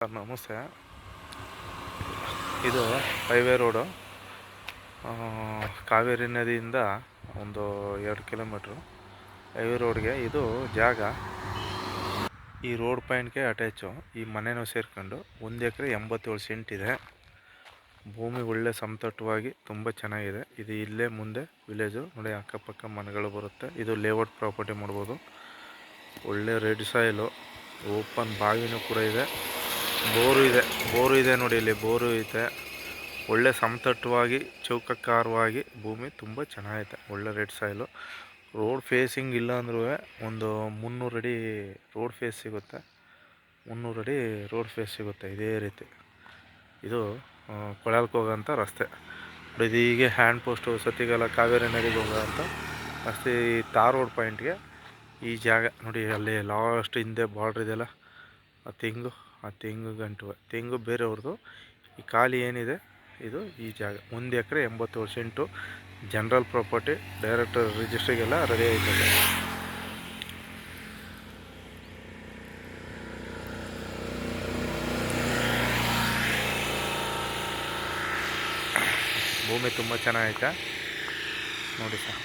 Sir ನಮಸ್ತೆ. ಇದು highway road, Kaveri ನದಿಯಿಂದ ಒಂದು 2 ಕಿಲೋಮೀಟ್ರು ಹೈವೇ ರೋಡ್ಗೆ ಇದು ಜಾಗ. ಈ ರೋಡ್ ಪಾಯಿಂಟ್ಗೆ ಅಟ್ಯಾಚು ಈ ಮನೆಯೂ ಸೇರ್ಕೊಂಡು 1 ಎಕರೆ 87 ಸೆಂಟ್ ಇದೆ. ಭೂಮಿ ಒಳ್ಳೆ ಸಮತಟ್ಟವಾಗಿ ತುಂಬ ಚೆನ್ನಾಗಿದೆ. ಇದು ಇಲ್ಲೇ ಮುಂದೆ ವಿಲೇಜು ನೋಡಿ, ಅಕ್ಕಪಕ್ಕ ಮನೆಗಳು ಬರುತ್ತೆ. ಇದು ಲೇಔಟ್ ಪ್ರಾಪರ್ಟಿ ಮಾಡ್ಬೋದು. ಒಳ್ಳೆ ರೆಡ್ ಸಾಯಿಲು, ಓಪನ್ ಬಾವಿನೂ ಕೂಡ ಇದೆ, ಬೋರು ಇದೆ ನೋಡಿ, ಇಲ್ಲಿ ಬೋರು ಐತೆ. ಒಳ್ಳೆ ಸಮತಟ್ಟವಾಗಿ ಚೌಕಾಕಾರವಾಗಿ ಭೂಮಿ ತುಂಬ ಚೆನ್ನಾಗೈತೆ. ಒಳ್ಳೆ ರೆಡ್ ಸಾಯಿಲು. ರೋಡ್ ಫೇಸಿಂಗ್ ಇಲ್ಲ ಅಂದ್ರೂ ಒಂದು 300 ಅಡಿ ರೋಡ್ ಫೇಸ್ ಸಿಗುತ್ತೆ. 300 ಅಡಿ ರೋಡ್ ಫೇಸ್ ಸಿಗುತ್ತೆ ಇದೇ ರೀತಿ. ಇದು ಕೊಳಲ್ಗೆ ಹೋಗೋಂಥ ರಸ್ತೆ. ಇದು ಹೀಗೆ ಹ್ಯಾಂಡ್ ಪೋಸ್ಟು ಸತಿಗಾಲ ಕಾವೇರಿ ನದಿಗೆ ಹೋಗೋಂಥ ರಸ್ತೆ. ಈ ತಾರ್ ರೋಡ್ ಪಾಯಿಂಟ್ಗೆ ಈ ಜಾಗ ನೋಡಿ, ಅಲ್ಲಿ ಲಾಸ್ಟ್ ಹಿಂದೆ ಬಾರ್ಡ್ರ್ ಇದೆಯಲ್ಲ, ಆ ತೆಂಗು ತೆಂಗು ಬೇರೆಯವ್ರದ್ದು. ಈ ಖಾಲಿ ಏನಿದೆ ಇದು ಈ ಜಾಗ 1 ಎಕರೆ 87 ಸೆಂಟು ಜನರಲ್ ಪ್ರಾಪರ್ಟಿ. ಡೈರೆಕ್ಟ್ ರಿಜಿಸ್ಟ್ರಿಗೆಲ್ಲ ರೆಡಿ ಆಯ್ತದೆ. ಭೂಮಿ ತುಂಬ ಚೆನ್ನಾಗೈತೆ ನೋಡಿ ಸರ್.